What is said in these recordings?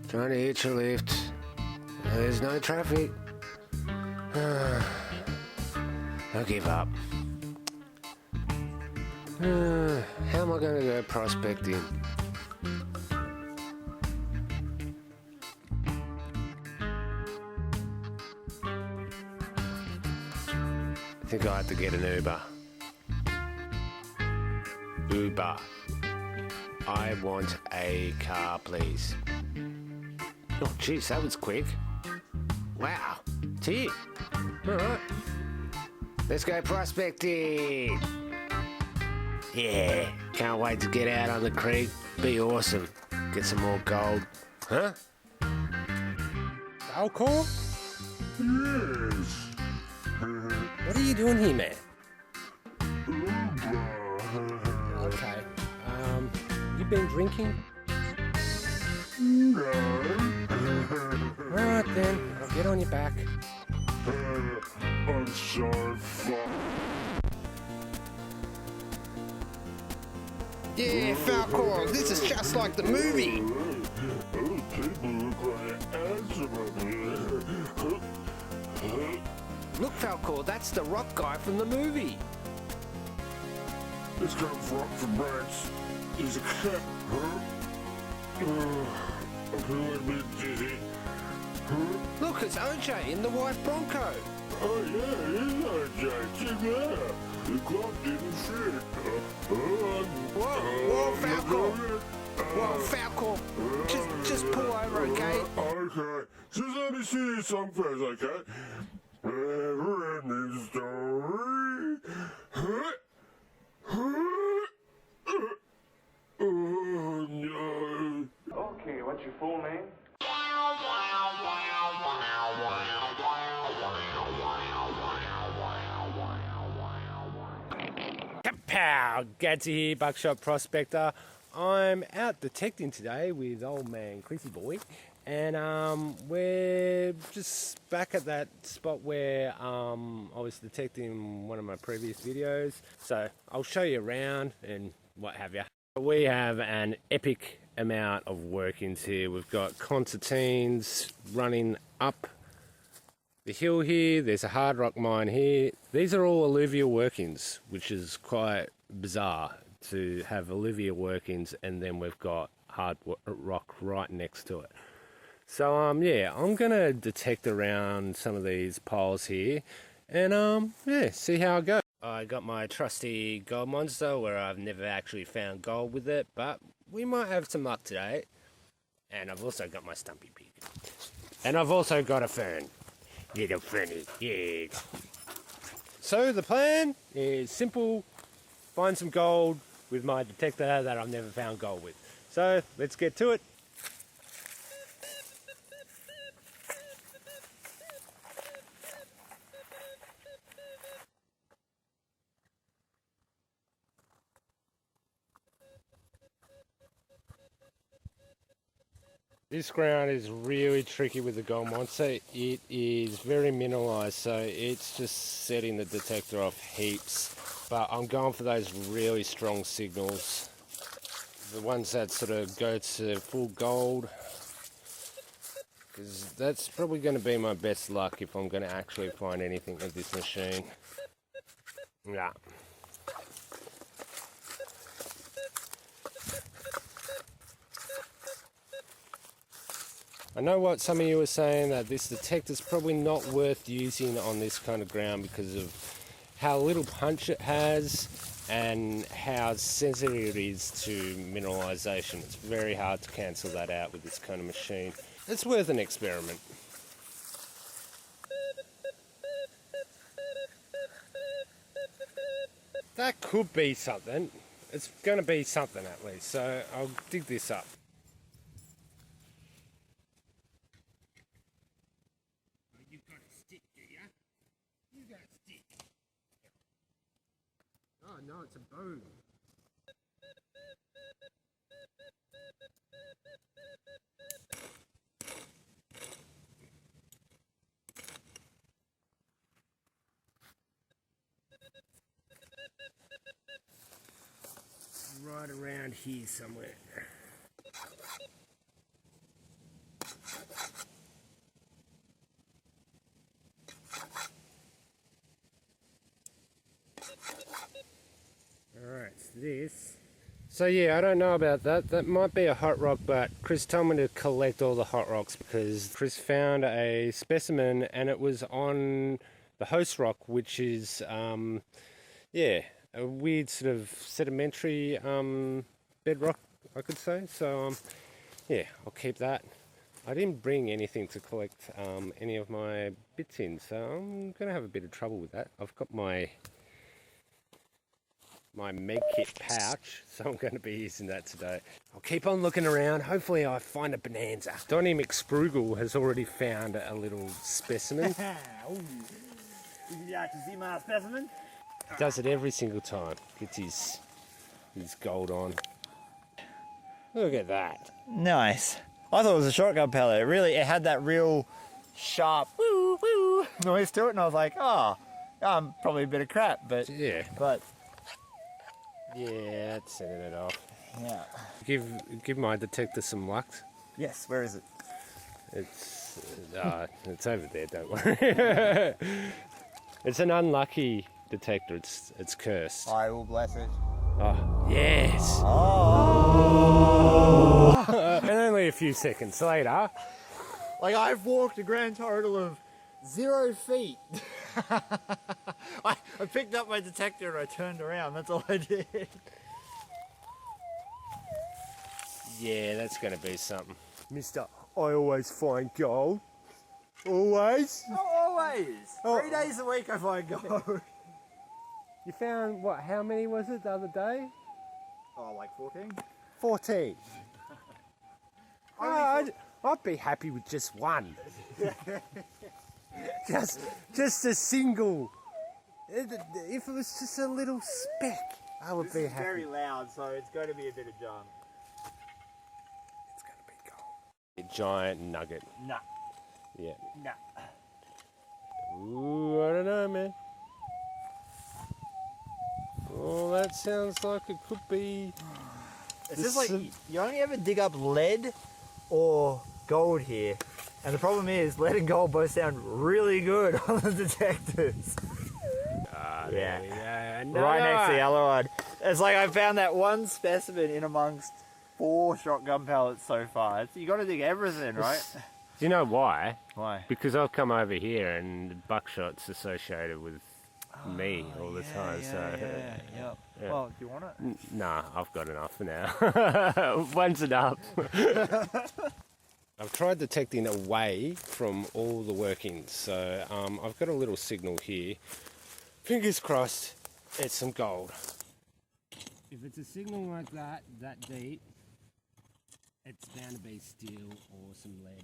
Trying to hitch a lift. There's no traffic. I give up. How am I going to go prospecting? I think I have to get an Uber. Uber. I want a car, please. Oh, jeez, that was quick. Wow, it's here. All right. Let's go prospecting. Yeah, can't wait to get out on the creek. Be awesome. Get some more gold. Huh? Alcohol? Yes. What are you doing here, man? Uber. Okay. You been drinking? No. Alright then, I'll get on your back. I'm so fucked. Yeah, Falcor, this is just like the movie. Those people look like handsome up here. Look, Falcor, that's the rock guy from the movie. This comes from France. He's a cat. I feel like a bit dizzy. Look, it's OJ in the white Bronco. Oh yeah, he's OJ. Check it out. The clock didn't fit. Whoa, Falcor. Whoa, Falcor. Just pull over, okay? Okay. Just let me see your song first, okay? Never ending story. Oh no. Okay, what's your full name? Kapow! Gadsy here, Buckshot Prospector. I'm out detecting today with old man Chrissy Boy, and we're just back at that spot where I was detecting one of my previous videos. So I'll show you around and what have you. We have an epic amount of workings here. We've got concertines running up the hill here. There's a hard rock mine here. These are all alluvial workings, which is quite bizarre to have alluvial workings and then we've got hard rock right next to it. So yeah, I'm gonna detect around some of these piles here and yeah, see how I go. I got my trusty gold monster where I've never actually found gold with it, but we might have some luck today. And I've also got my stumpy pig. And I've also got a fern. Little ferny, yeah. So the plan is simple. Find some gold with my detector that I've never found gold with. So let's get to it. This ground is really tricky with the gold monster. It is very mineralized, so it's just setting the detector off heaps. But I'm going for those really strong signals. The ones that sort of go to full gold. Because that's probably going to be my best luck if I'm going to actually find anything with this machine. Yeah. I know what some of you were saying, that this detector's probably not worth using on this kind of ground because of how little punch it has and how sensitive it is to mineralization. It's very hard to cancel that out with this kind of machine. It's worth an experiment. That could be something. It's going to be something at least, so I'll dig this up. You've got a stick, do you? You got a stick. Oh no, it's a bone. Right around here somewhere. Alright, so this. So yeah, I don't know about that. That might be a hot rock, but Chris told me to collect all the hot rocks because Chris found a specimen and it was on the host rock, which is, yeah, a weird sort of sedimentary bedrock, I could say. So, yeah, I'll keep that. I didn't bring anything to collect any of my bits in, so I'm going to have a bit of trouble with that. I've got my med kit pouch, so I'm going to be using that today. I'll keep on looking around. Hopefully I find a bonanza. Donnie McSprugel has already found a little specimen. Would you like to see my specimen? Does it every single time. Gets his gold on. Look at that. Nice. I thought it was a shotgun pellet. It had that real sharp woo woo noise to it, and I was like, oh, probably a bit of crap, but Yeah. but Yeah, that's setting it off. yeah. Give my detector some luck. Yes. Where is it? It's over there, don't worry. It's an unlucky detector, it's cursed. I will bless it. Oh, yes! Oh. And only a few seconds later, Like I've walked a grand total of 0 feet. I picked up my detector and I turned around. That's all I did. yeah, that's going to be something. Mister, I always find gold. Always? Not always. 3 days a week I find gold. You found, what, how many was it the other day? Oh, like 14? 14. I'd be happy with just one. just a single. If it was just a little speck, I would be happy. Very loud, so it's going to be a bit of junk. It's going to be gold. A giant nugget. Nah. Yeah. Nah. Ooh, I don't know, man. Oh, that sounds like it could be. It's just like you only ever dig up lead or gold here, and the problem is lead and gold both sound really good on the detectors. Yeah. Right next to the other one. It's like I found that one specimen in amongst 4 shotgun pellets so far. You got to dig everything, right? Do you know why? Why? Because I've come over here and buckshot's associated with me all the time. Yeah. Well, do you want it? Nah, I've got enough for now. One's enough. I've tried detecting away from all the workings, so I've got a little signal here. Fingers crossed, it's some gold. If it's a signal like that deep, it's bound to be steel or some lead.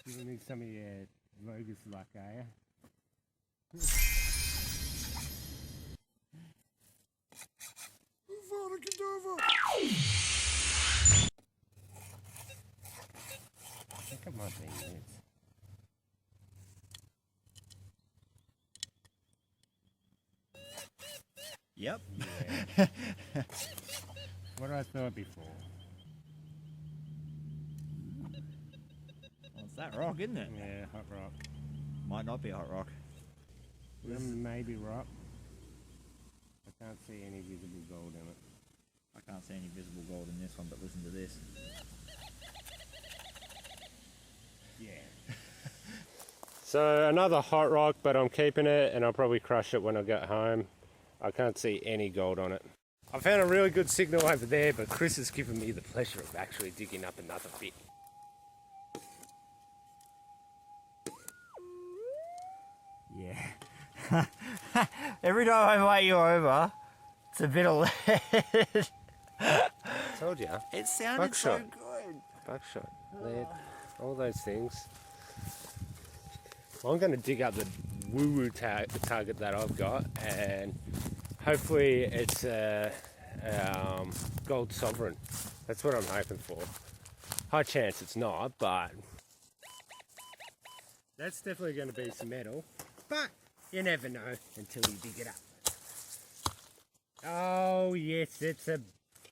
You need some of your Vogus luck, are you? I think it might be it. Yep. Yeah. What I thought before. Well, it's that rock, isn't it? Yeah, hot rock. Might not be a hot rock. Maybe rock. I can't see any visible gold in it. I can't see any visible gold in this one, but listen to this. Yeah. So another hot rock, but I'm keeping it and I'll probably crush it when I get home. I can't see any gold on it. I found a really good signal over there, but Chris has given me the pleasure of actually digging up another bit. Yeah. Every time I invite you over, it's a bit of lead. Told ya. It sounded Buckshot. so good. Buckshot, lead, all those things. I'm going to dig up the woo-woo target that I've got and Hopefully it's gold sovereign. That's what I'm hoping for. High chance it's not, but that's definitely going to be some metal. But you never know until you dig it up. Oh yes, it's a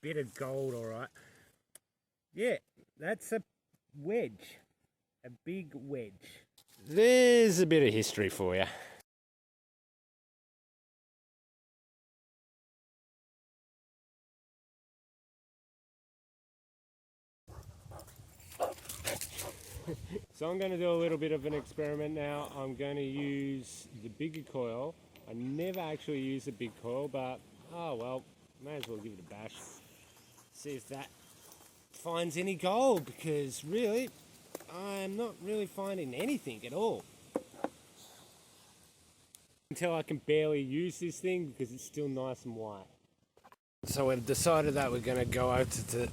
bit of gold, all right. Yeah, that's a wedge, a big wedge. There's a bit of history for you. So I'm going to do a little bit of an experiment now. I'm going to use the bigger coil. I never actually use a big coil, but oh well, may as well give it a bash. See if that finds any gold, because really, I'm not really finding anything at all. Until I can barely use this thing because it's still nice and white. So we've decided that we're going to go over to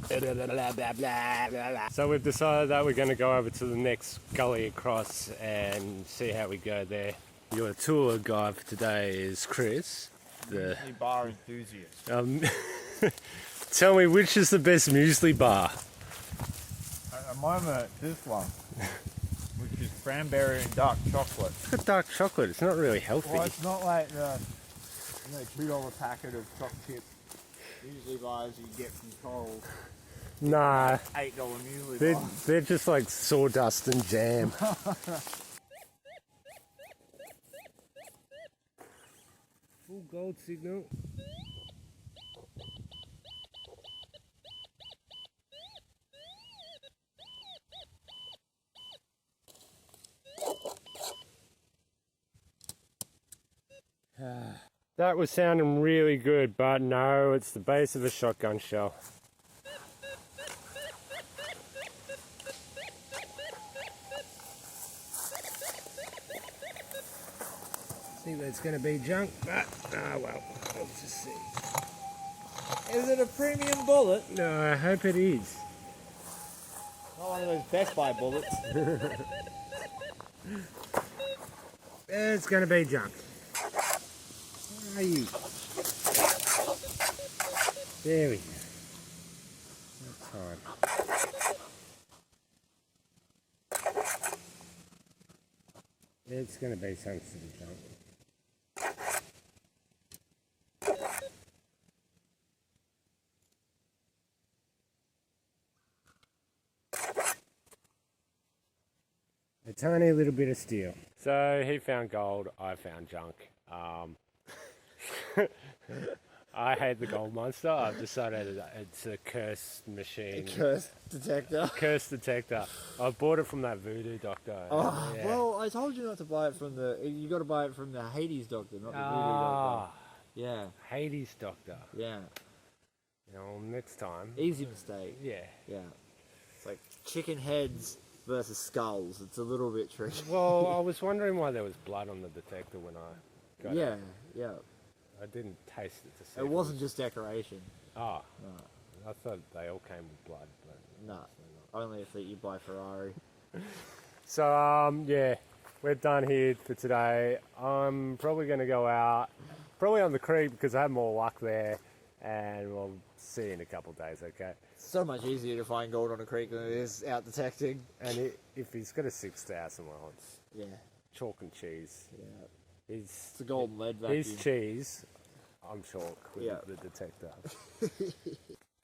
the next gully across and see how we go there. Your tour guide for today is Chris, the bar enthusiast. Tell me, which is the best muesli bar? At the moment, this one, which is cranberry and dark chocolate. It's got dark chocolate. It's not really healthy. Well, it's not like the $2 packet of chocolate chip muesli bars you get from Coles. Nah, $8 muesli bars. they're just like sawdust and jam. Full gold signal. That was sounding really good, but no, it's the base of a shotgun shell. I think that's going to be junk, but well, I'll just see. Is it a premium bullet? No, I hope it is. Not one of those Best Buy bullets. It's going to be junk. Where are you? There we go. That's time. It's going to be some sort of junk. A tiny little bit of steel. So he found gold, I found junk. I hate the gold monster. I've decided that it's a cursed machine. Cursed detector. Cursed detector. I bought it from that voodoo doctor. Oh, yeah. well, I told you not to buy it from the... You got to buy it from the Hades doctor, not the voodoo doctor. Yeah. Hades doctor. Yeah. You know, next time. Easy mistake. Yeah. Yeah. It's like chicken heads versus skulls. It's a little bit tricky. Well, I was wondering why there was blood on the detector when I got it. Yeah. I didn't taste it to see. It wasn't just decoration. Oh. No. I thought they all came with blood, but No. Only if you buy Ferrari. So, yeah, we're done here for today. I'm probably going to go out, probably on the creek because I have more luck there, and we'll see you in a couple of days, okay? So much easier to find gold on a creek than it is out detecting. And if he's got a 6,000, well, it's Yeah. chalk and cheese. Yeah. It's It's a golden lead vacuum. He's cheese, I'm chalk with Yeah. the detector.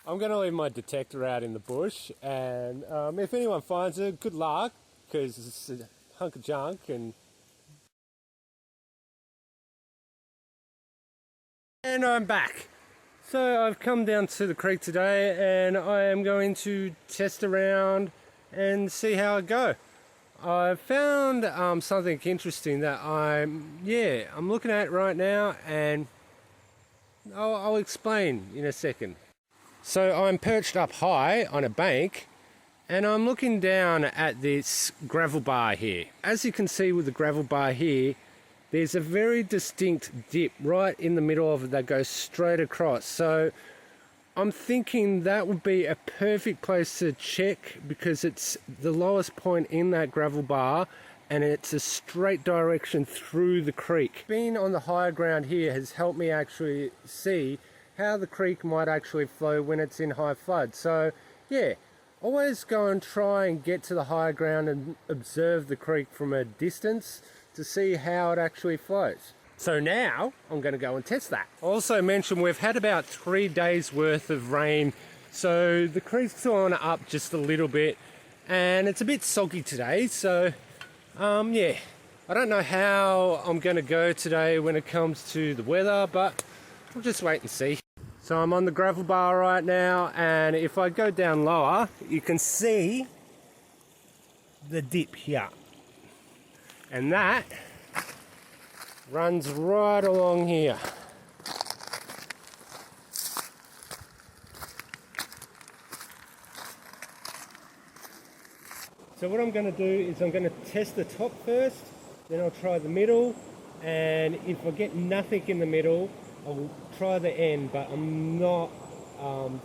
I'm going to leave my detector out in the bush, and if anyone finds it, good luck, because it's a hunk of junk. And I'm back. So I've come down to the creek today, and I am going to test around and see how I go. I found something interesting that I'm looking at right now, and I'll explain in a second. So I'm perched up high on a bank, and I'm looking down at this gravel bar here. As you can see with the gravel bar here, there's a very distinct dip right in the middle of it that goes straight across. So I'm thinking that would be a perfect place to check, because it's the lowest point in that gravel bar, and it's a straight direction through the creek. Being on the higher ground here has helped me actually see how the creek might actually flow when it's in high flood. So yeah, always go and try and get to the higher ground and observe the creek from a distance to see how it actually flows. So now I'm going to go and test that. I also mentioned we've had about 3 days worth of rain, so the creek's on up just a little bit and it's a bit soggy today. So yeah, I don't know how I'm going to go today when it comes to the weather, but we'll just wait and see. So I'm on the gravel bar right now, and if I go down lower, you can see the dip here. And that runs right along here. So what I'm going to do is I'm going to test the top first, then I'll try the middle, and if I get nothing in the middle, I'll try the end, but I'm not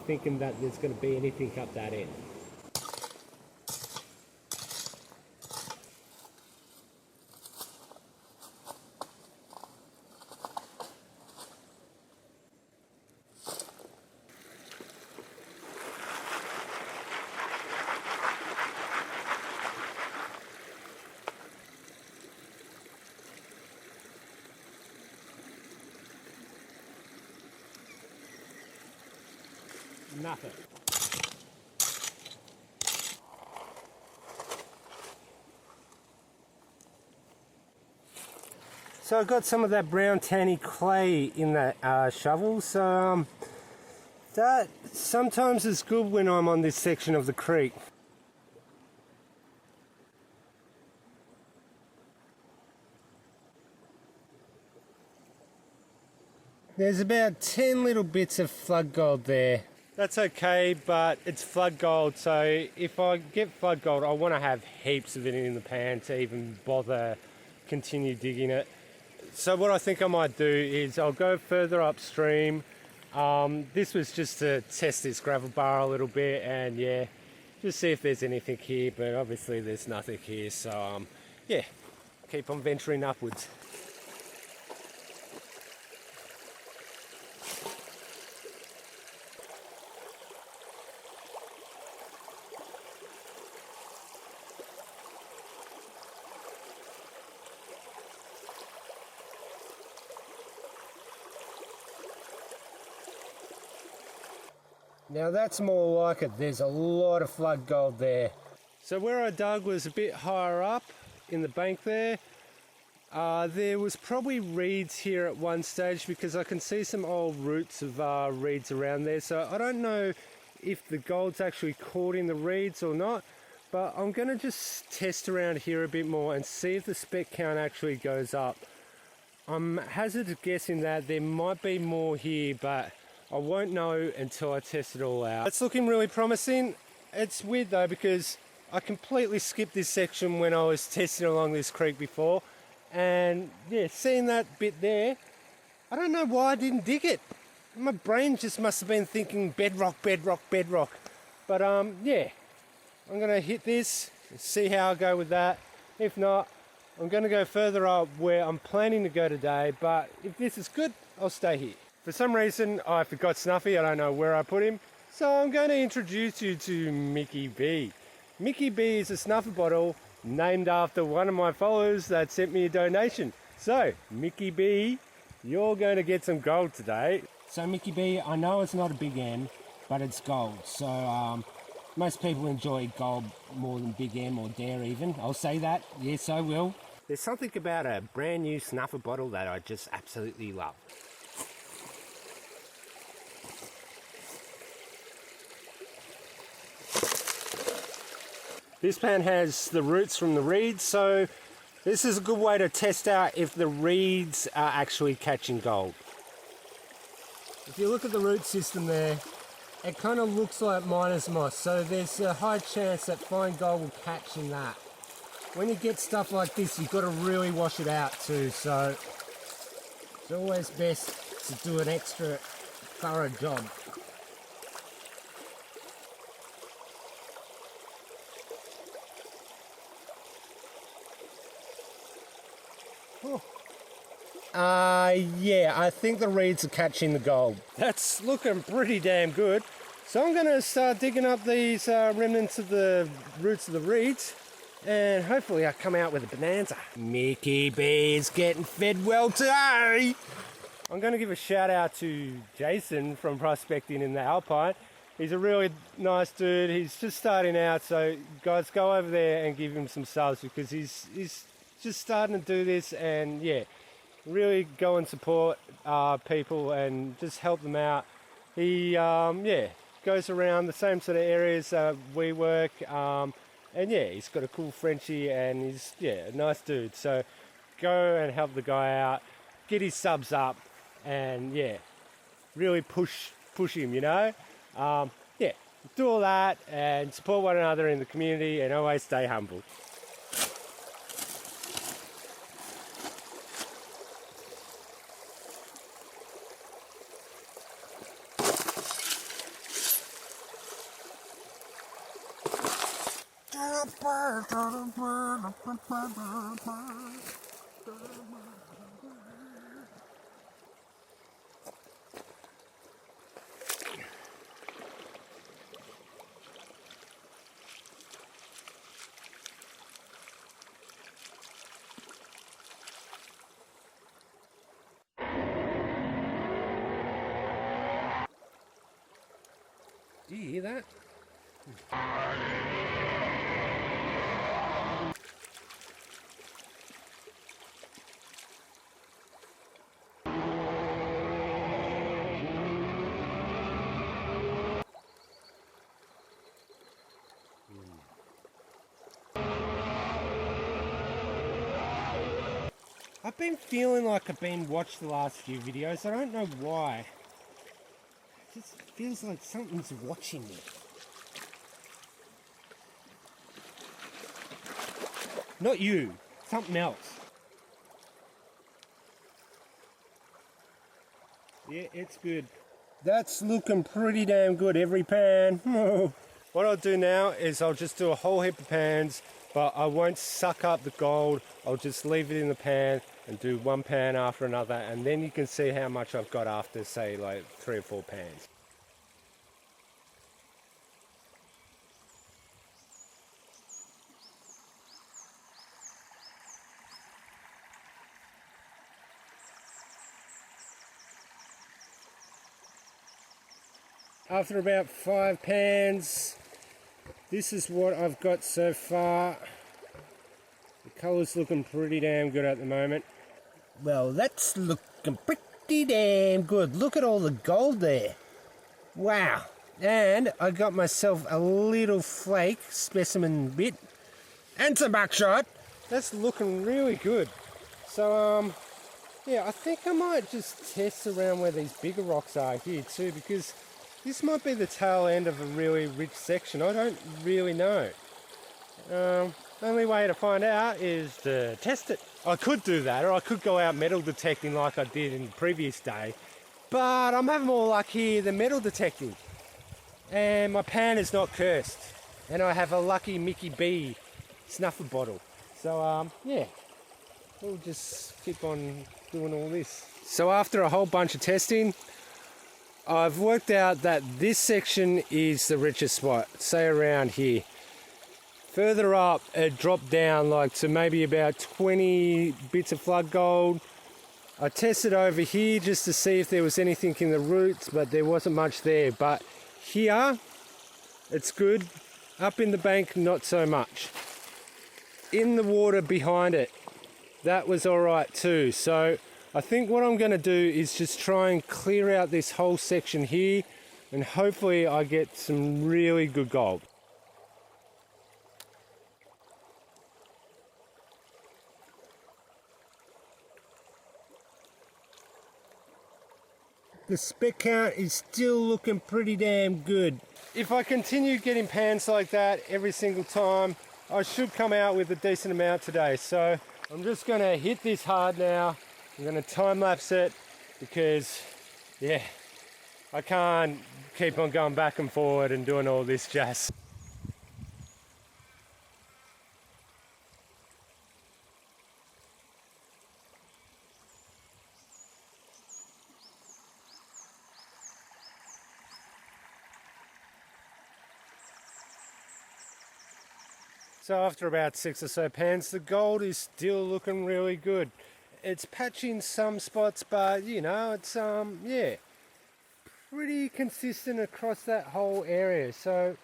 thinking that there's going to be anything up that end. Nothing. So I've got some of that brown tanny clay in that shovel, so that sometimes is good when I'm on this section of the creek. There's about 10 little bits of flood gold there. That's okay, but it's flood gold, so if I get flood gold, I want to have heaps of it in the pan to even bother continue digging it. So what I think I might do is I'll go further upstream. This was just to test this gravel bar a little bit, and yeah, just see if there's anything here, but obviously there's nothing here, so yeah, keep on venturing upwards. Now that's more like it. There's a lot of flood gold there. So where I dug was a bit higher up in the bank there. There was probably reeds here at one stage because I can see some old roots of reeds around there. So I don't know if the gold's actually caught in the reeds or not, but I'm going to just test around here a bit more and see if the spec count actually goes up. I'm hazardous guessing that there might be more here, but I won't know until I test it all out. It's looking really promising. It's weird though because I completely skipped this section when I was testing along this creek before, and yeah, seeing that bit there, I don't know why I didn't dig it. My brain just must have been thinking bedrock, bedrock, bedrock. But yeah, I'm gonna hit this and see how I go with that. If not, I'm gonna go further up where I'm planning to go today, but if this is good, I'll stay here. For some reason, I forgot Snuffy. I don't know where I put him. So I'm going to introduce you to Mickey B. Mickey B is a snuffer bottle named after one of my followers that sent me a donation. So, Mickey B, you're going to get some gold today. So Mickey B, I know it's not a big M, but it's gold. So most people enjoy gold more than Big M or Dare even. I'll say that. Yes, I will. There's something about a brand new snuffer bottle that I just absolutely love. This pan has the roots from the reeds, so this is a good way to test out if the reeds are actually catching gold. If you look at the root system there, it kind of looks like miner's moss, so there's a high chance that fine gold will catch in that. When you get stuff like this, you've got to really wash it out too, so it's always best to do an extra thorough job. Yeah, I think the reeds are catching the gold. That's looking pretty damn good. So I'm going to start digging up these remnants of the roots of the reeds, and hopefully I come out with a bonanza. Mickey B is getting fed well today. I'm going to give a shout out to Jason from Prospecting in the Alpine. He's a really nice dude. He's just starting out, so guys, go over there and give him some subs because he's just starting to do this, and yeah, really go and support people and just help them out. He goes around the same sort of areas we work, and yeah, he's got a cool Frenchie, and he's a nice dude. So go and help the guy out, get his subs up, and yeah, really push him, you know. Do all that and support one another in the community, and always stay humble. Do you hear that? I've been feeling like I've been watched the last few videos. I don't know why. It just feels like something's watching me. Not you, something else. Yeah, it's good. That's looking pretty damn good, every pan. What I'll do now is I'll just do a whole heap of pans, but I won't suck up the gold. I'll just leave it in the pan and do one pan after another, and then you can see how much I've got after, say, like 3 or 4 pans. After about 5 pans, this is what I've got so far. The colour's looking pretty damn good at the moment. Well, that's looking pretty damn good. Look at all the gold there. Wow. And I got myself a little flake specimen bit and some buckshot. That's looking really good. So, yeah, I think I might just test around where these bigger rocks are here too, because this might be the tail end of a really rich section. I don't really know. Only way to find out is to test it. I could do that, or I could go out metal detecting like I did in the previous day, but I'm having more luck here than metal detecting. And my pan is not cursed, and I have a lucky Mickey B snuffer bottle. So yeah, we'll just keep on doing all this. So after a whole bunch of testing, I've worked out that this section is the richest spot, say around here. Further up, it dropped down like to maybe about 20 bits of flood gold. I tested over here just to see if there was anything in the roots, but there wasn't much there. But here, it's good. Up in the bank, not so much. In the water behind it, that was all right too. So I think what I'm going to do is just try and clear out this whole section here, and hopefully I get some really good gold. The spec count is still looking pretty damn good. If I continue getting pans like that every single time, I should come out with a decent amount today. So I'm just going to hit this hard now. I'm going to time lapse it because, yeah, I can't keep on going back and forward and doing all this jazz. So after about 6 or so pans, the gold is still looking really good. It's patchy in some spots, but you know, it's yeah, pretty consistent across that whole area. So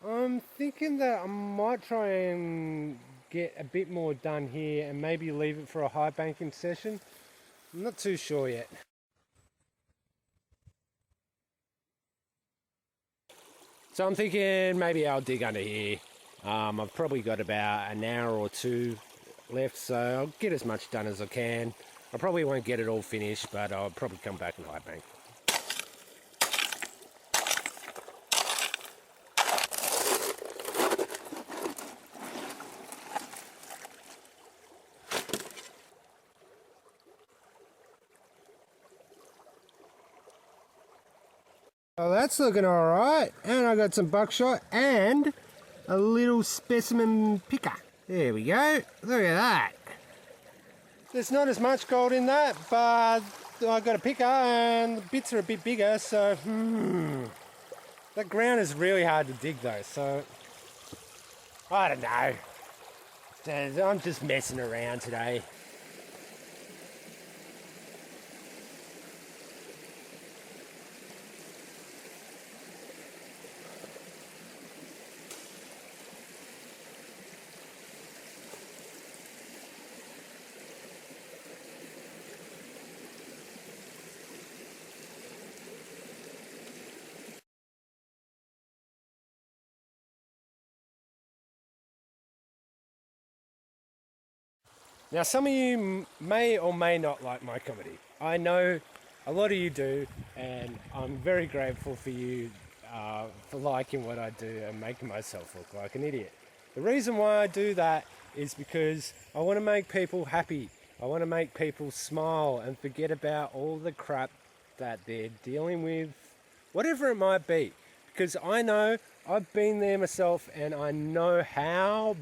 I'm thinking that I might try and get a bit more done here and maybe leave it for a high banking session. I'm not too sure yet. So I'm thinking maybe I'll dig under here. I've probably got about an hour or two left, so I'll get as much done as I can. I probably won't get it all finished, but I'll probably come back and high bank. Well, that's looking alright, and I got some buckshot and a little specimen picker. There we go, look at that. There's not as much gold in that, but I got a picker and the bits are a bit bigger, so that ground is really hard to dig though, so I don't know. I'm just messing around today. Now, some of you may or may not like my comedy. I know a lot of you do, and I'm very grateful for you for liking what I do and making myself look like an idiot. The reason why I do that is because I want to make people happy. I want to make people smile and forget about all the crap that they're dealing with, whatever it might be. Because I know I've been there myself, and I know how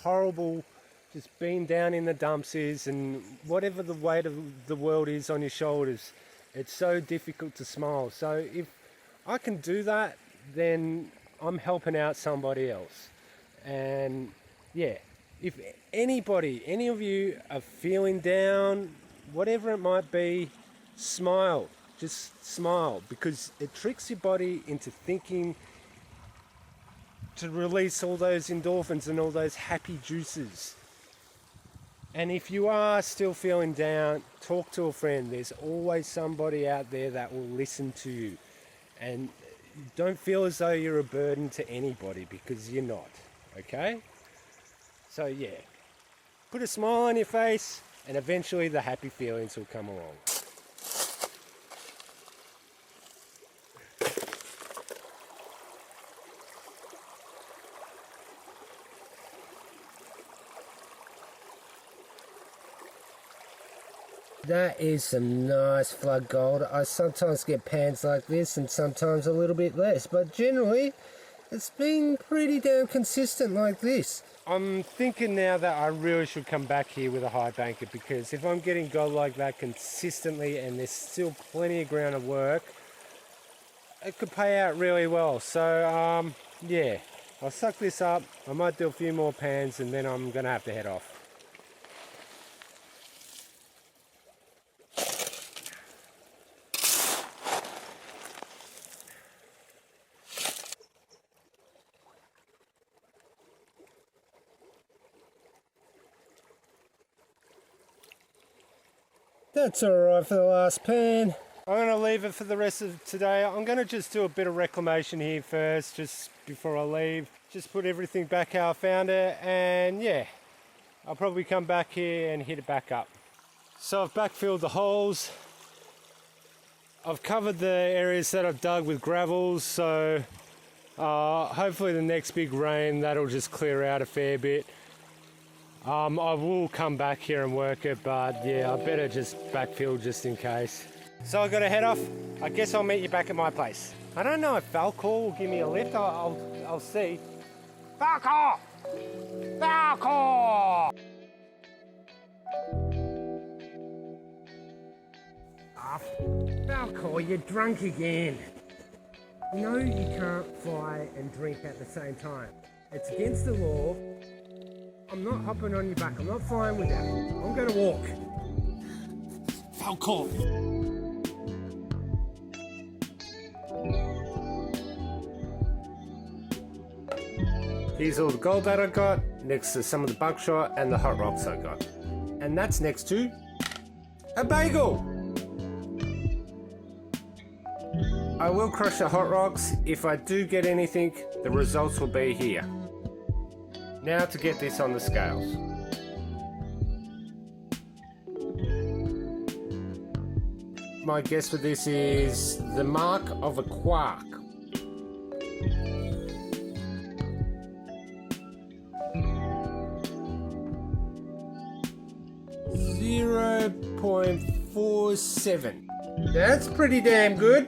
horrible just being down in the dumps is, and whatever the weight of the world is on your shoulders, it's so difficult to smile. So if I can do that, then I'm helping out somebody else. And yeah, if anybody, any of you are feeling down, whatever it might be, smile. Just smile, because it tricks your body into thinking to release all those endorphins and all those happy juices. And if you are still feeling down, talk to a friend. There's always somebody out there that will listen to you. And don't feel as though you're a burden to anybody, because you're not, okay? So yeah, put a smile on your face and eventually the happy feelings will come along. That is some nice flood gold. I sometimes get pans like this and sometimes a little bit less, but generally it's been pretty damn consistent like this. I'm thinking now that I really should come back here with a high banker, because if I'm getting gold like that consistently and there's still plenty of ground to work, it could pay out really well. So yeah, I'll suck this up. I might do a few more pans and then I'm gonna have to head off. That's alright for the last pan. I'm going to leave it for the rest of today. I'm going to just do a bit of reclamation here first, just before I leave. Just put everything back how I found it, and yeah, I'll probably come back here and hit it back up. So I've backfilled the holes. I've covered the areas that I've dug with gravels, so hopefully the next big rain, that'll just clear out a fair bit. I will come back here and work it, but yeah, I better just backfill just in case. So I got to head off. I guess I'll meet you back at my place. I don't know if Falcor will give me a lift. I'll see. Falcor! Falcor! Falcor, you're drunk again. You know you can't fly and drink at the same time. It's against the law. I'm not hopping on your back. I'm not flying with that. I'm going to walk. Falcon. Here's all the gold that I got, next to some of the buckshot and the hot rocks I got. And that's next to a bagel. I will crush the hot rocks. If I do get anything, the results will be here. Now to get this on the scales. My guess for this is the mark of a quark. 0.47. That's pretty damn good.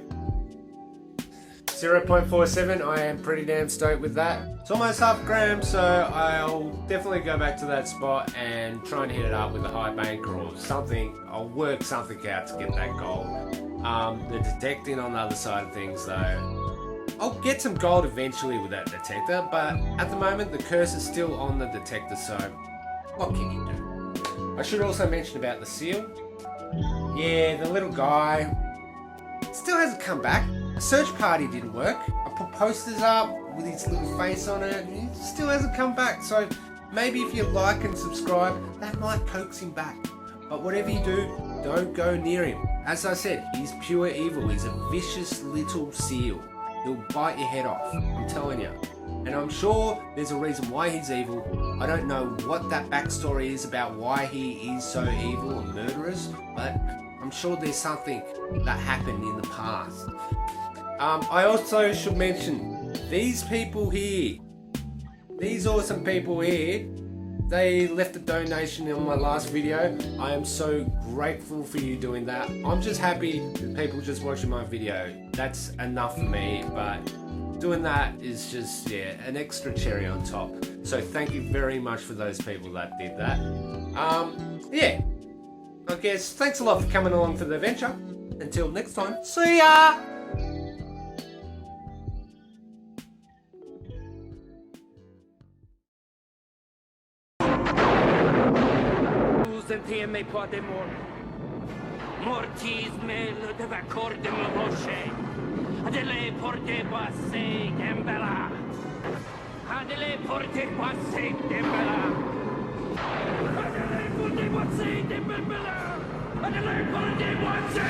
0.47, I am pretty damn stoked with that. It's almost half a gram, so I'll definitely go back to that spot and try and hit it up with a high banker or something. I'll work something out to get that gold. The detecting on the other side of things though, I'll get some gold eventually with that detector, but at the moment the curse is still on the detector, so what can you do? I should also mention about the seal. Yeah, the little guy still hasn't come back. The search party didn't work. I put posters up with his little face on it and he still hasn't come back. So maybe if you like and subscribe, that might coax him back. But whatever you do, don't go near him. As I said, he's pure evil. He's a vicious little seal. He'll bite your head off, I'm telling you. And I'm sure there's a reason why he's evil. I don't know what that backstory is about why he is so evil and murderous, but I'm sure there's something that happened in the past. I also should mention, these people here, these awesome people here, they left a donation in my last video. I am so grateful for you doing that. I'm just happy that people just watching my video. That's enough for me, but doing that is just, yeah, an extra cherry on top. So thank you very much for those people that did that. Yeah, I guess thanks a lot for coming along for the adventure. Until next time, see ya! Sentieme podemon. Mortis mel de vacordem roche. Adele porte boisse dembella. Adele porte boisse dembella. Adele porte boisse dembella. Adele porte boisse